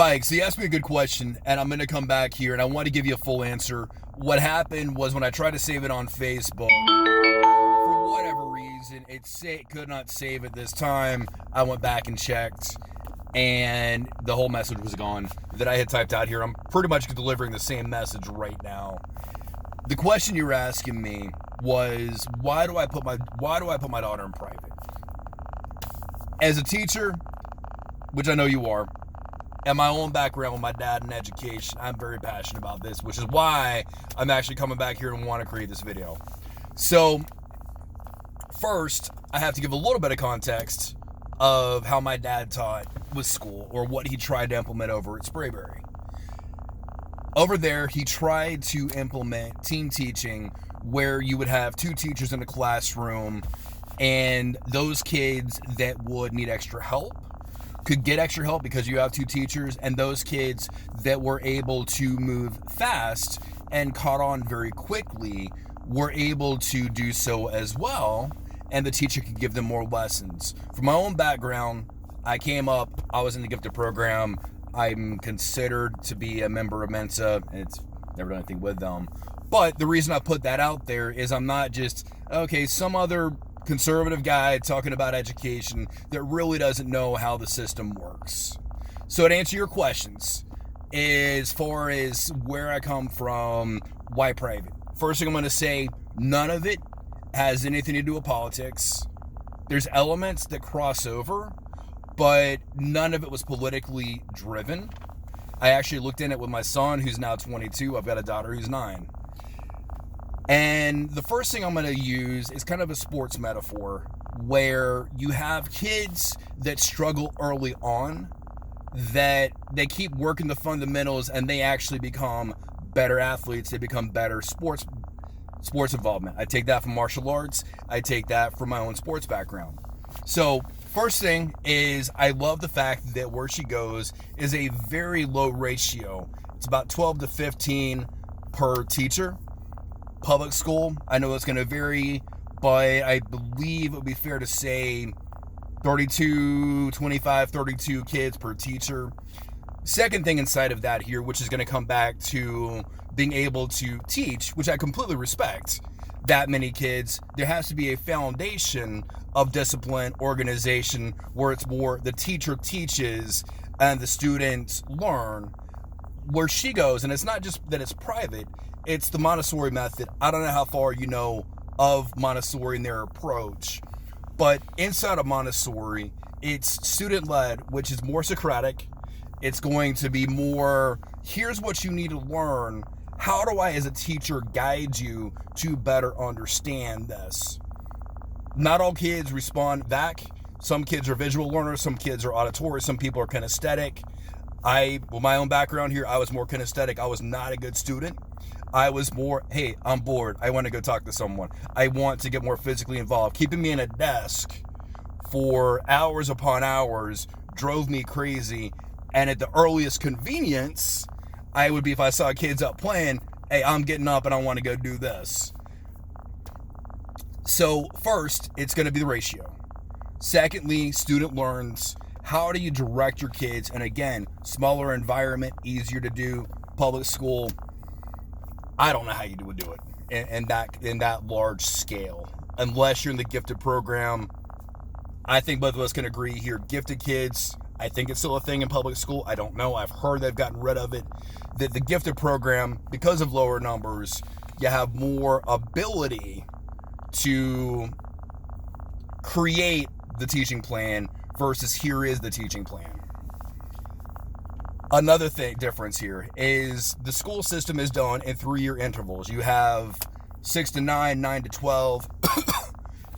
Spike, so you asked me a good question, and I'm going to come back here, and I want to give you a full answer. What happened was when I tried to save it on Facebook, for whatever reason, it could not save it this time. I went back and checked, and the whole message was gone that I had typed out here. I'm pretty much delivering the same message right now. The question you were asking me was, why do I put my daughter in private? As a teacher, which I know you are, and my own background with my dad in education, I'm very passionate about this, which is why I'm actually coming back here and want to create this video. So, first, I have to give a little bit of context of how my dad taught with school, or what he tried to implement over at Sprayberry. Over there, he tried to implement team teaching, where you would have two teachers in a classroom, and those kids that would need extra help could get extra help because you have two teachers, and those kids that were able to move fast and caught on very quickly were able to do so as well, and the teacher could give them more lessons. From my own background, I was in the gifted program. I'm considered to be a member of Mensa, and it's never done anything with them. But the reason I put that out there is I'm not just, some other conservative guy talking about education that really doesn't know how the system works. So to answer your questions, as far as where I come from, why private? First thing I'm going to say, none of it has anything to do with politics. There's elements that cross over, but none of it was politically driven. I actually looked in it with my son, who's now 22. I've got a daughter who's 9. And the first thing I'm going to use is kind of a sports metaphor, where you have kids that struggle early on, that they keep working the fundamentals, and they actually become better athletes. They become better sports involvement. I take that from martial arts. I take that from my own sports background. So first thing is, I love the fact that where she goes is a very low ratio. It's about 12 to 15 per teacher. Public school, I know it's going to vary, but I believe it would be fair to say 32 kids per teacher. Second thing inside of that here, which is going to come back to being able to teach, which I completely respect, that many kids, there has to be a foundation of discipline, organization, where it's more the teacher teaches and the students learn. Where she goes, and it's not just that it's private, it's the Montessori method. I don't know how far you know of Montessori and their approach, but inside of Montessori, it's student-led, which is more Socratic. It's going to be more, here's what you need to learn. How do I, as a teacher, guide you to better understand this? Not all kids respond back. Some kids are visual learners. Some kids are auditory. Some people are kinesthetic. With my own background here, I was more kinesthetic. I was not a good student. I was more, hey, I'm bored. I want to go talk to someone. I want to get more physically involved. Keeping me in a desk for hours upon hours drove me crazy. And at the earliest convenience, I would be, if I saw kids up playing, hey, I'm getting up and I want to go do this. So first, it's going to be the ratio. Secondly, student learns. How do you direct your kids? And again, smaller environment, easier to do. Public school, I don't know how you would do it in that large scale, unless you're in the gifted program. I think both of us can agree here. Gifted kids, I think it's still a thing in public school. I don't know. I've heard they've gotten rid of it. The gifted program, because of lower numbers, you have more ability to create the teaching plan versus here is the teaching plan. Another difference here is the school system is done in 3-year intervals. You have 6 to 9, 9 to 12,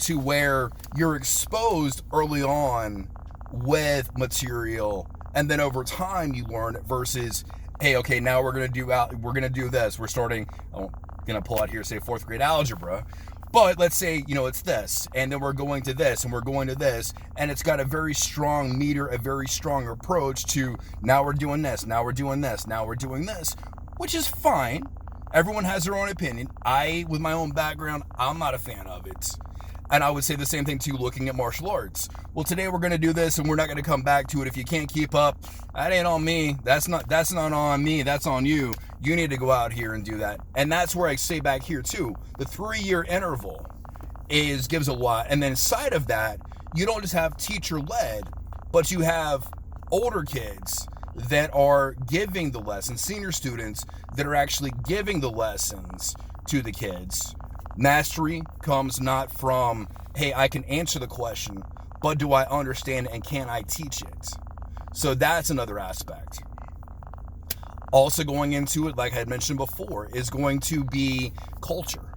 to where you're exposed early on with material, and then over time you learn it, versus, hey, okay, now we're gonna do this. We're starting. I'm gonna pull out here, say 4th grade algebra. But let's say, it's this, and then we're going to this, and we're going to this, and it's got a very strong meter, a very strong approach to, now we're doing this, now we're doing this, now we're doing this, which is fine. Everyone has their own opinion. With my own background, I'm not a fan of it. And I would say the same thing too, looking at martial arts. Well, today we're going to do this and we're not going to come back to it. If you can't keep up, that ain't on me. That's not on me. That's on you. You need to go out here and do that. And that's where I say back here too, the 3-year interval gives a lot. And then inside of that, you don't just have teacher led, but you have older kids that are giving the lessons, senior students that are actually giving the lessons to the kids. Mastery comes not from, hey, I can answer the question, but do I understand and can I teach it? So that's another aspect. Also going into it, like I had mentioned before, is going to be culture.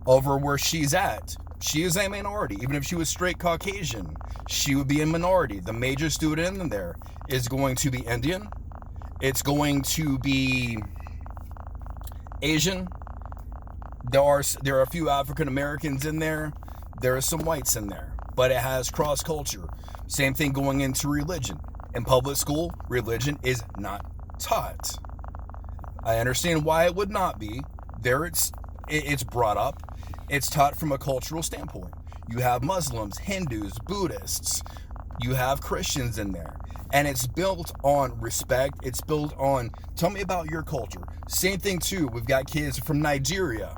Over where she's at, she is a minority. Even if she was straight Caucasian, she would be a minority. The major student in there is going to be Indian. It's going to be Asian. There are a few African Americans in there. There are some whites in there, but it has cross culture. Same thing going into religion. In public school, religion is not taught. I understand why it would not be. There it's brought up. It's taught from a cultural standpoint. You have Muslims, Hindus, Buddhists. You have Christians in there. And it's built on respect. It's built on, tell me about your culture. Same thing too. We've got kids from Nigeria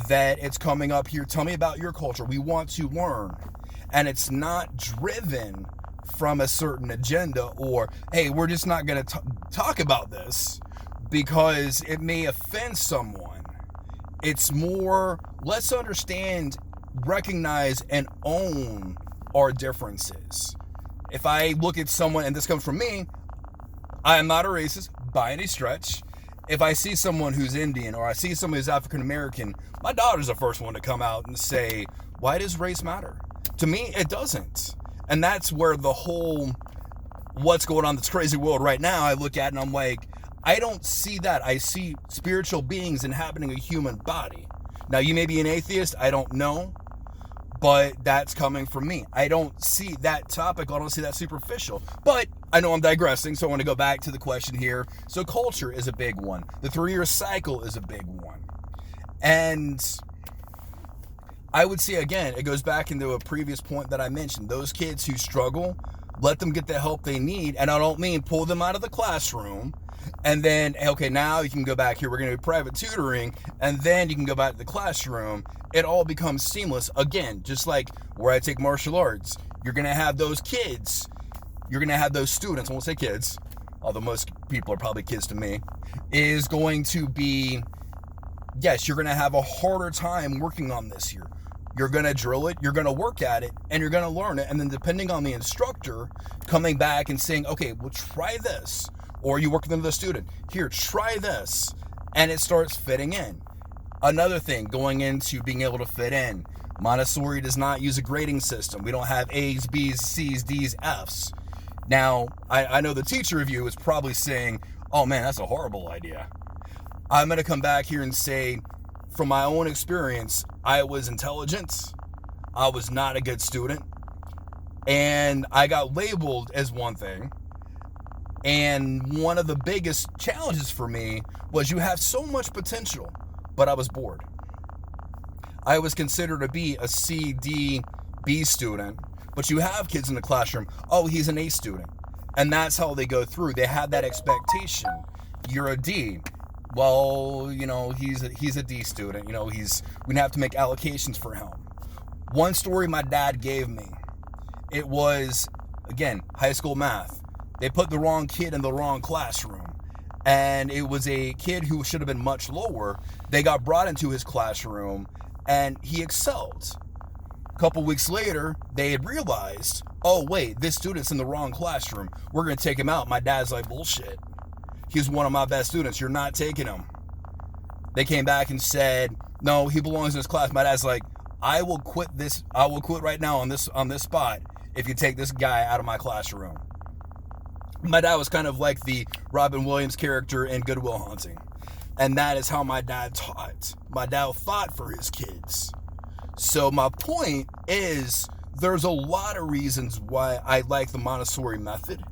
that it's coming up here. Tell me about your culture. We want to learn. And it's not driven from a certain agenda or, hey, we're just not going to talk about this because it may offend someone. It's more, let's understand, recognize, and own our differences. If I look at someone, and this comes from me, I am not a racist by any stretch. If I see someone who's Indian or I see someone who's African American, my daughter's the first one to come out and say, why does race matter? To me, it doesn't. And that's where the whole what's going on in this crazy world right now, I look at and I'm like, I don't see that. I see spiritual beings inhabiting a human body. Now, you may be an atheist, I don't know, but that's coming from me. I don't see that topic, I don't see that superficial. But I know I'm digressing, so I want to go back to the question here. So culture is a big one. The 3-year cycle is a big one. And I would say, again, it goes back into a previous point that I mentioned. Those kids who struggle, let them get the help they need. And I don't mean pull them out of the classroom and then, okay, now you can go back here. We're going to do private tutoring. And then you can go back to the classroom. It all becomes seamless. Again, just like where I take martial arts, you're going to have those kids. You're going to have those students. I won't say kids, although most people are probably kids to me, is going to be, yes, you're going to have a harder time working on this here. You're going to drill it, you're going to work at it, and you're going to learn it. And then depending on the instructor coming back and saying, okay, well, try this. Or you work with another student. Here, try this. And it starts fitting in. Another thing, going into being able to fit in. Montessori does not use a grading system. We don't have A's, B's, C's, D's, F's. Now, I know the teacher of you is probably saying, oh man, that's a horrible idea. I'm going to come back here and say, from my own experience, I was intelligent. I was not a good student. And I got labeled as one thing. And one of the biggest challenges for me was you have so much potential, but I was bored. I was considered to be a C, D, B student, but you have kids in the classroom, oh, he's an A student. And that's how they go through. They have that expectation. You're a D. Well, you know, he's a D student. You know, we're gonna have to make allocations for him. One story my dad gave me, it was, again, high school math. They put the wrong kid in the wrong classroom. And it was a kid who should have been much lower. They got brought into his classroom and he excelled. A couple weeks later, they had realized, oh wait, this student's in the wrong classroom. We're gonna take him out. My dad's like, bullshit. He's one of my best students. You're not taking him. They came back and said, no, he belongs in this class. My dad's like, I will quit right now on this spot if you take this guy out of my classroom. My dad was kind of like the Robin Williams character in Good Will Hunting. And that is how my dad taught. My dad fought for his kids. So my point is, there's a lot of reasons why I like the Montessori method.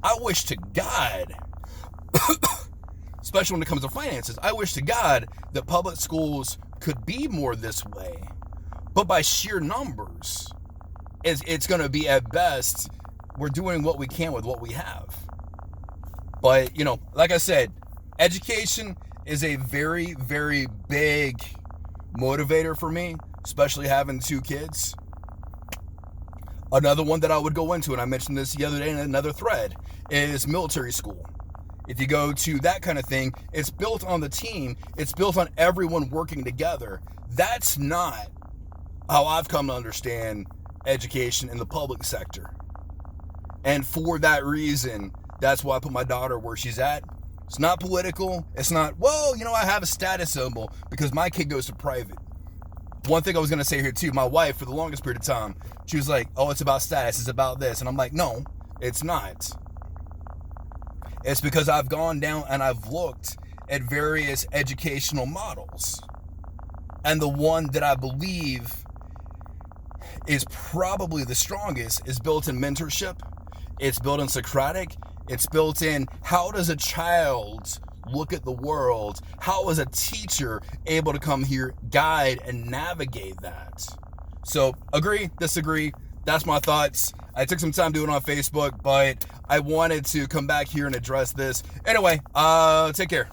I wish to God, especially when it comes to finances, I wish to God that public schools could be more this way. But by sheer numbers, it's going to be, at best, we're doing what we can with what we have. But, like I said, education is a very, very big motivator for me, especially having 2 kids. Another one that I would go into, and I mentioned this the other day in another thread, is military school. If you go to that kind of thing, it's built on the team. It's built on everyone working together. That's not how I've come to understand education in the public sector. And for that reason, that's why I put my daughter where she's at. It's not political. It's not, I have a status symbol because my kid goes to private. One thing I was going to say here too, my wife, for the longest period of time, she was like, oh, it's about status, it's about this. And I'm like, no, it's not. It's because I've gone down and I've looked at various educational models. And the one that I believe is probably the strongest is built in mentorship. It's built in Socratic. It's built in, how does a child look at the world? How is a teacher able to come here, guide, and navigate that? So, agree, disagree. That's my thoughts. I took some time doing it on Facebook, but I wanted to come back here and address this. Anyway, take care.